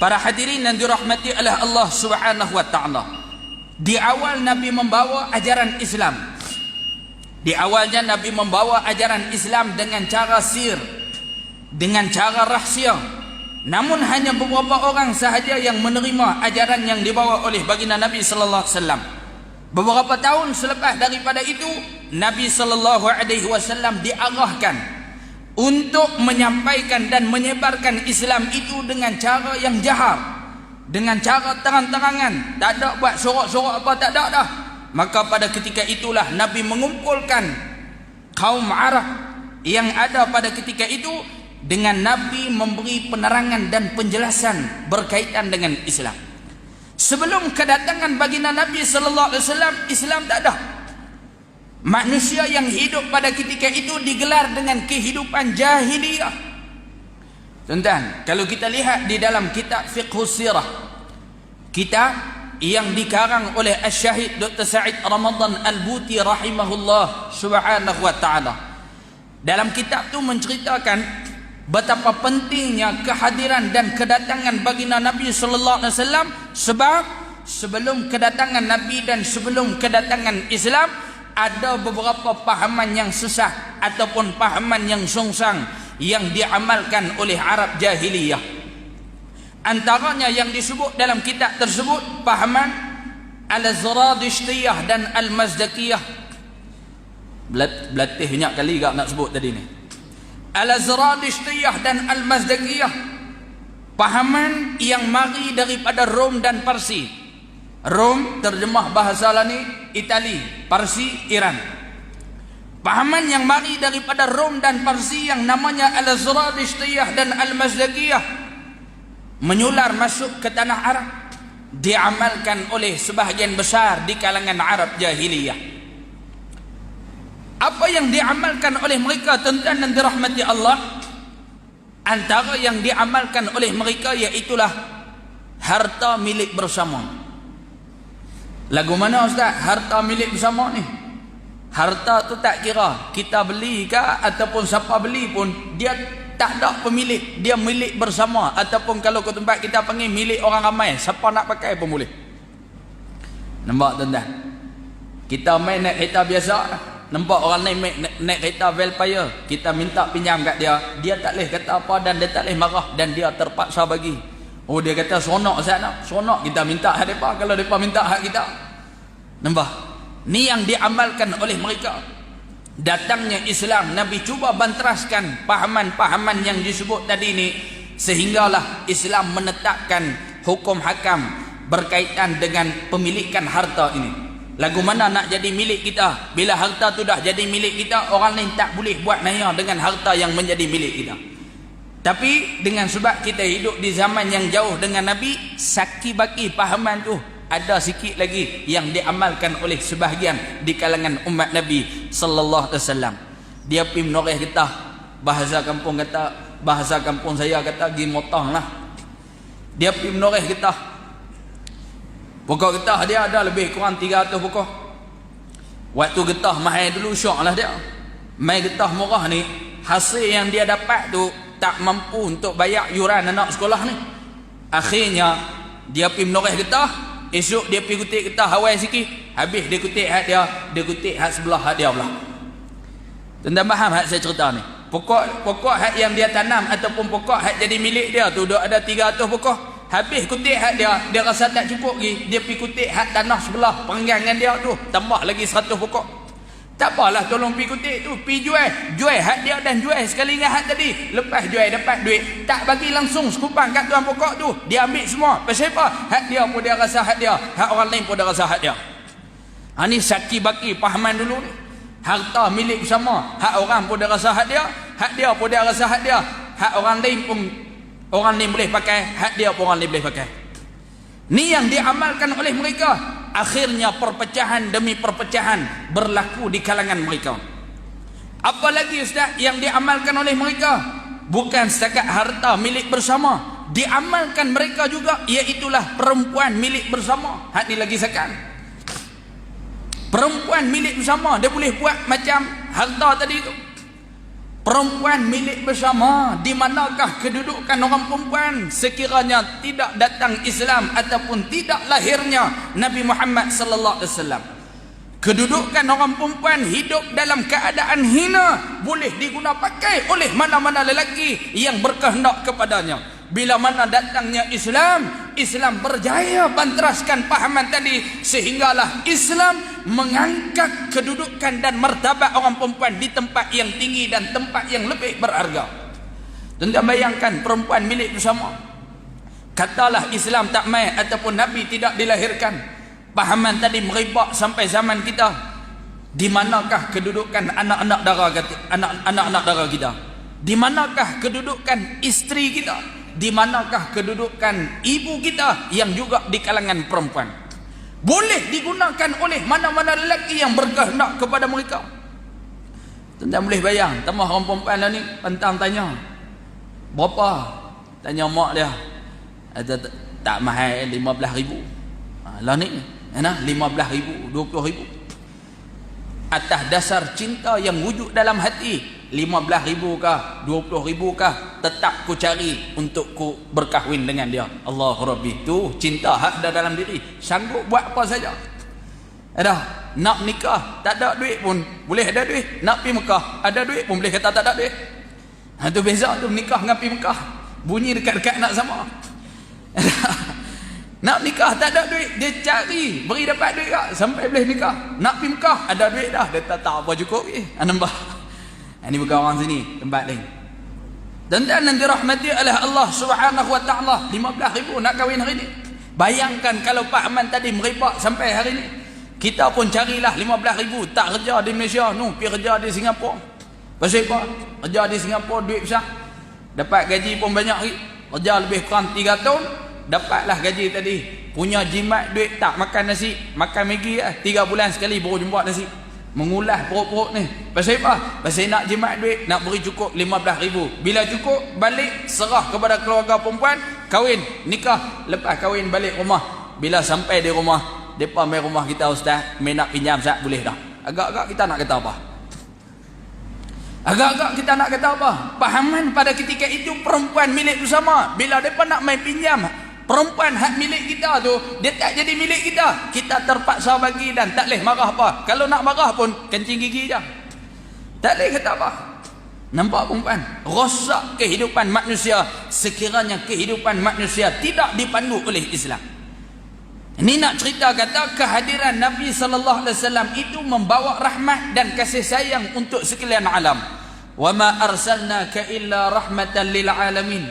Para hadirin yang dirahmati oleh Allah Subhanahu wa taala. Di awal Nabi membawa ajaran Islam. Di awalnya Nabi membawa ajaran Islam dengan cara sir, dengan cara rahsia. Namun hanya beberapa orang sahaja yang menerima ajaran yang dibawa oleh baginda Nabi sallallahu alaihi wasallam. Beberapa tahun selepas daripada itu, Nabi sallallahu alaihi wasallam diarahkan untuk menyampaikan dan menyebarkan Islam itu dengan cara yang jahar, dengan cara terang-terangan, tak ada buat sorak-sorak apa, tak ada dah. Maka pada ketika itulah Nabi mengumpulkan kaum Arab yang ada pada ketika itu, dengan Nabi memberi penerangan dan penjelasan berkaitan dengan Islam. Sebelum kedatangan baginda Nabi sallallahu alaihi wasallam, Islam tak ada. Manusia yang hidup pada ketika itu digelar dengan kehidupan jahiliyah. Tuan-tuan, kalau kita lihat di dalam kitab Fiqhus Sirah, kitab yang dikarang oleh Asy-Syahid Dr. Sa'id Ramadan Al-Buti rahimahullah subhanahu wa ta'ala, dalam kitab itu menceritakan betapa pentingnya kehadiran dan kedatangan baginda Nabi sallallahu alaihi wasallam. Sebab sebelum kedatangan Nabi dan sebelum kedatangan Islam, ada beberapa pahaman yang sesat ataupun pahaman yang sungsang yang diamalkan oleh Arab jahiliyah. Antaranya yang disebut dalam kitab tersebut pahaman Al-Zaradishtiyah dan Al-Mazdakiyah. Belatih banyak kali tak nak sebut tadi ni. Al-Zaradishtiyah dan Al-Mazdakiyah, pahaman yang mari daripada Rom dan Parsi. Rom terjemah bahasa lah ni Itali, Parsi Iran. Pahaman yang mari daripada Rom dan Parsi yang namanya Al-Zaradishtiyah dan Al-Mazdakiyah menyular masuk ke tanah Arab, diamalkan oleh sebahagian besar di kalangan Arab jahiliyah. Apa yang diamalkan oleh mereka, tuan-tuan dan dirahmati Allah? Antara yang diamalkan oleh mereka iaitulah harta milik bersama. Lagu mana ustaz? Harta milik bersama ni. Harta tu tak kira kita beli ke ataupun siapa beli pun, dia tak ada pemilik, dia milik bersama. Ataupun kalau ke tempat kita panggil milik orang ramai, siapa nak pakai pun boleh. Nampak tuan-tuan? Kita main naik kereta biasa, nampak orang naik kereta Velfire, kita minta pinjam kat dia, dia tak boleh kata apa dan dia tak boleh marah dan dia terpaksa bagi. Oh, dia kata seronok sana, seronok kita minta hak depa kalau depa minta hak kita. Nampak? Ni yang diamalkan oleh mereka. Datangnya Islam, Nabi cuba banteraskan pahaman-pahaman yang disebut tadi ni, sehinggalah Islam menetapkan hukum hakam berkaitan dengan pemilikan harta ini. Lagu mana nak jadi milik kita? Bila harta tu dah jadi milik kita, orang lain tak boleh buat naya dengan harta yang menjadi milik kita. Tapi dengan sebab kita hidup di zaman yang jauh dengan Nabi, saki-baki pahaman tu ada sikit lagi yang diamalkan oleh sebahagian di kalangan umat Nabi sallallahu alaihi wasallam. Dia pergi menoreh getah, bahasa kampung kata, bahasa kampung saya kata gi motong lah. Dia pergi menoreh getah. Pokok getah dia ada lebih kurang 300 pokok. Waktu getah mahal dulu syok lah dia. Mai getah murah ni, hasil yang dia dapat tu tak mampu untuk bayar yuran anak sekolah ni. Akhirnya dia pergi menoreh getah. Esok dia pergi kutip getah awal sikit, habis dia kutip hak dia kutip hak sebelah hak dia pula. Tuan-tuan faham hak saya cerita ni? Pokok hak yang dia tanam ataupun pokok hak jadi milik dia tu dah ada 300 pokok. Habis kutip hak dia rasa tak cukup lagi, dia pergi kutip hak tanah sebelah perenggangan dia tu, tambah lagi 100 pokok. Tak apalah, tolong pergi kutip tu, pergi jual hak dia dan jual sekali dengan hak tadi. Lepas jual dapat duit, tak bagi langsung sekupang kat tuan pokok tu, dia ambil semua. Pasal apa? Hak dia pun dia rasa hak dia, hak orang lain pun dia rasa hak dia. Ini saki baki pahaman dulu ni. Harta milik bersama, hak orang pun dia rasa hak dia pun dia rasa hak dia, hak orang lain pun orang lain boleh pakai, hak dia pun orang lain boleh pakai. Ni yang diamalkan oleh mereka. Akhirnya perpecahan demi perpecahan berlaku di kalangan mereka. Apalagi ustaz yang diamalkan oleh mereka? Bukan setakat harta milik bersama, diamalkan mereka juga, iaitulah perempuan milik bersama. Hak ni lagi sekan. Perempuan milik bersama, dia boleh buat macam harta tadi tu. Perempuan milik bersama. Di manakah kedudukan orang perempuan sekiranya tidak datang Islam ataupun tidak lahirnya Nabi Muhammad sallallahu alaihi wasallam? Kedudukan orang perempuan hidup dalam keadaan hina boleh diguna pakai oleh mana-mana lelaki yang berkehendak kepadanya. Bila mana datangnya Islam, Islam berjaya banteraskan pahaman tadi, sehinggalah Islam mengangkat kedudukan dan martabat orang perempuan di tempat yang tinggi dan tempat yang lebih berharga. Tuan-tuan bayangkan perempuan milik bersama. Katalah Islam tak mai ataupun Nabi tidak dilahirkan, pahaman tadi merebak sampai zaman kita. Di manakah kedudukan anak-anak dara kita? Di manakah kedudukan isteri kita? Di manakah kedudukan ibu kita yang juga di kalangan perempuan? Boleh digunakan oleh mana-mana lelaki yang berkehendak kepada mereka. Tuan-tuan boleh bayang, tambah orang perempuan lah ni pantang tanya, berapa? Tanya mak dia, tak mahal, 15,000. Lah ni, 15,000, 20,000. Atas dasar cinta yang wujud dalam hati, 15,000 kah, 20,000 kah, tetap ku cari untuk ku berkahwin dengan dia. Allah Rabbi, tu cinta hak ada dalam diri, sanggup buat apa saja. Ada nak nikah, tak ada duit pun boleh ada duit. Nak pergi Mekah, ada duit pun boleh kata tak ada duit. Tu beza tu nikah dengan pergi Mekah, bunyi dekat-dekat nak sama. Nak nikah tak ada duit, dia cari beri dapat duit tak sampai boleh nikah. Nak pergi Mekah, ada duit dah, dia tak apa cukup nampak. Ini bukan orang sini, tempat lain. Dan yang dirahmati oleh Allah Subhanahu wa taala, 15,000 nak kahwin hari ni. Bayangkan kalau Pak Aman tadi merebak sampai hari ni. Kita pun carilah 15,000, tak kerja di Malaysia, pergi kerja di Singapura. Pasal apa? Kerja di Singapura duit besar. Dapat gaji pun banyak lagi. Kerja lebih kurang 3 tahun, dapatlah gaji tadi. Punya jimat duit tak makan nasi, makan Maggi 3 bulan sekali baru jumpa nasi. Mengulas perut-perut ni. Pasal apa? Pasal nak jimat duit, nak beri cukup 15,000. Bila cukup, balik serah kepada keluarga perempuan, kahwin, nikah. Lepas kahwin balik rumah. Bila sampai di rumah, depa mai rumah kita, ustaz, mai nak pinjam sat boleh dah. Agak-agak kita nak kata apa? Agak-agak kita nak kata apa? Pahaman pada ketika itu perempuan milik bersama. Bila depa nak mai pinjam, perempuan hak milik kita tu, dia tak jadi milik kita. Kita terpaksa bagi dan tak boleh marah apa. Kalau nak marah pun kencing gigi je. Tak boleh kata apa. Nampak perempuan? Rosak kehidupan manusia sekiranya kehidupan manusia tidak dipandu oleh Islam. Ini nak cerita kata kehadiran Nabi sallallahu alaihi wasallam itu membawa rahmat dan kasih sayang untuk sekalian alam. Wa ma arsalnaka illa rahmatan lil alamin.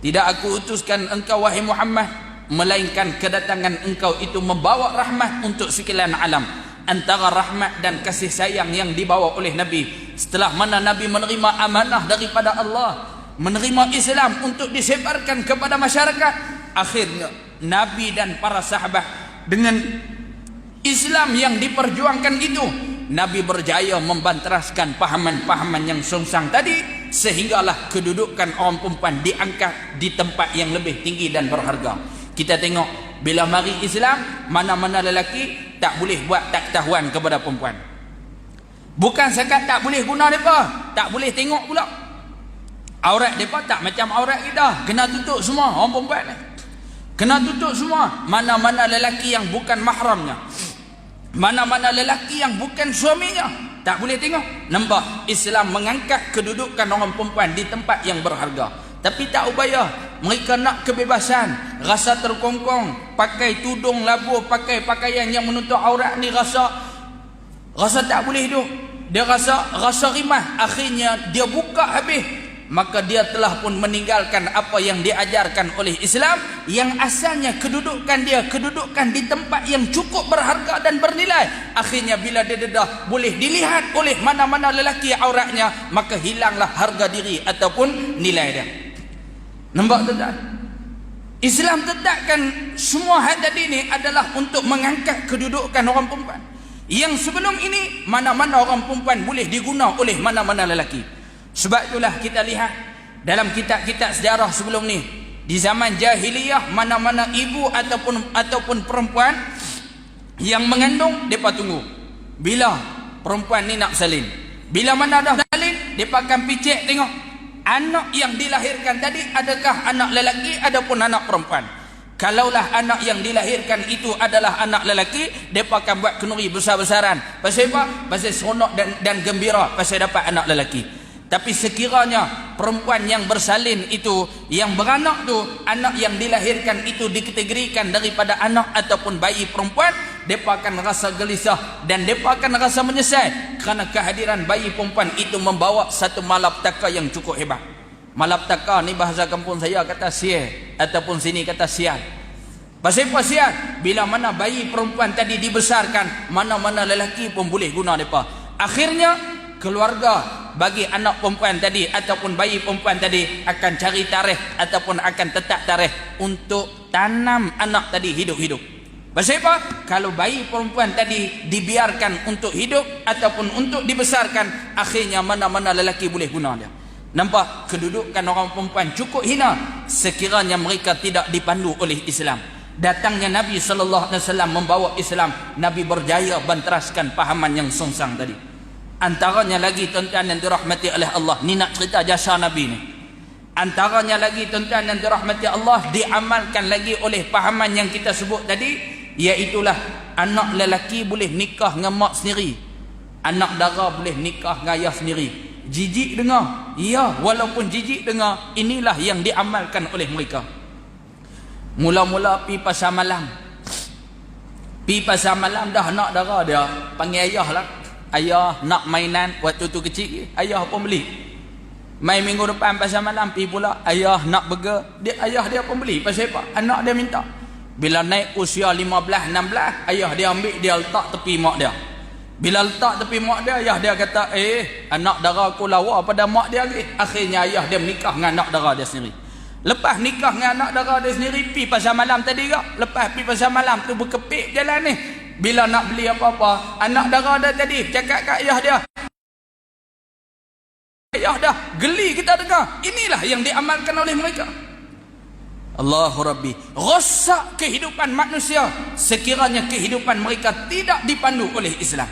Tidak aku utuskan engkau wahai Muhammad melainkan kedatangan engkau itu membawa rahmat untuk sekalian alam. Antara rahmat dan kasih sayang yang dibawa oleh Nabi setelah mana Nabi menerima amanah daripada Allah, menerima Islam untuk disebarkan kepada masyarakat, akhirnya Nabi dan para sahabat dengan Islam yang diperjuangkan itu, Nabi berjaya membanteraskan pahaman-pahaman yang songsang tadi, sehinggalah kedudukan orang perempuan diangkat di tempat yang lebih tinggi dan berharga. Kita tengok bila mari Islam, mana-mana lelaki tak boleh buat tak ketahuan kepada perempuan. Bukan sekat tak boleh guna mereka, tak boleh tengok pula. Aurat mereka tak macam aurat kita, kena tutup semua orang perempuan ni. Kena tutup semua. Mana-mana lelaki yang bukan mahramnya, mana-mana lelaki yang bukan suaminya, tak boleh tengok. Nampak? Islam mengangkat kedudukan orang perempuan di tempat yang berharga. Tapi tak upaya. Mereka nak kebebasan, rasa terkongkong, pakai tudung labuh, pakai pakaian yang menutup aurat ni, rasa tak boleh hidup. Dia rasa rimah. Akhirnya dia buka habis. Maka dia telah pun meninggalkan apa yang diajarkan oleh Islam, yang asalnya kedudukan di tempat yang cukup berharga dan bernilai. Akhirnya bila dia dedah boleh dilihat oleh mana-mana lelaki auratnya, maka hilanglah harga diri ataupun nilai dia. Nampak tak? Islam tetapkan semua hal tadi ni adalah untuk mengangkat kedudukan orang perempuan. Yang sebelum ini mana-mana orang perempuan boleh diguna oleh mana-mana lelaki. Sebab itulah kita lihat dalam kitab-kitab sejarah sebelum ni, di zaman jahiliyah, mana-mana ibu ataupun perempuan yang mengandung, mereka tunggu bila perempuan ni nak salin. Bila mana dah salin, mereka akan picit tengok anak yang dilahirkan tadi adakah anak lelaki ataupun anak perempuan. Kalaulah anak yang dilahirkan itu adalah anak lelaki, mereka akan buat kenduri besar-besaran. Pasal apa? Pasal seronok dan gembira pasal dapat anak lelaki. Tapi sekiranya perempuan yang bersalin itu, yang beranak tu, anak yang dilahirkan itu dikategorikan daripada anak ataupun bayi perempuan, mereka akan rasa gelisah dan mereka akan rasa menyesal kerana kehadiran bayi perempuan itu membawa satu malapetaka yang cukup hebat. Malapetaka ni bahasa kampung saya kata sial, ataupun sini kata sial. Pasal apa sial? Bila mana bayi perempuan tadi dibesarkan, mana-mana lelaki pun boleh guna mereka. Akhirnya keluarga bagi anak perempuan tadi ataupun bayi perempuan tadi akan cari tarikh ataupun akan tetap tarikh untuk tanam anak tadi hidup-hidup. Pasal apa? Kalau bayi perempuan tadi dibiarkan untuk hidup ataupun untuk dibesarkan, akhirnya mana-mana lelaki boleh guna dia. Nampak kedudukan orang perempuan cukup hina sekiranya mereka tidak dipandu oleh Islam. Datangnya Nabi SAW membawa Islam, Nabi berjaya banteraskan pahaman yang songsang tadi. Antaranya lagi tuan-tuan yang dirahmati oleh Allah, ni nak cerita jasa Nabi ni. Antaranya lagi tuan-tuan yang dirahmati Allah, diamalkan lagi oleh pahaman yang kita sebut tadi, iaitulah anak lelaki boleh nikah dengan mak sendiri, anak dara boleh nikah dengan ayah sendiri. Jijik dengar? Ya, walaupun jijik dengar, inilah yang diamalkan oleh mereka. Mula-mula pi pasar malam, pi pasar malam dah anak dara dia panggil ayah lah. Ayah nak mainan, waktu tu kecil, ayah pun beli. Mai minggu depan pasar malam pi pula, ayah nak burger, ayah dia pun beli. Pasal apa? Anak dia minta. Bila naik usia 15, 16, ayah dia ambil, dia letak tepi mak dia. Bila letak tepi mak dia, ayah dia kata, anak dara aku lawa pada mak dia lagi. Akhirnya ayah dia menikah dengan anak dara dia sendiri. Lepas nikah dengan anak dara dia sendiri, pi pasar malam tadi kak. Lepas pi pasar malam tu berkepik jalan ni. Bila nak beli apa-apa, anak dara dia tadi cakap kat ayah dia, ayah dah geli kita dengar. Inilah yang diamalkan oleh mereka. Allahu Rabbi, rosak kehidupan manusia sekiranya kehidupan mereka tidak dipandu oleh Islam.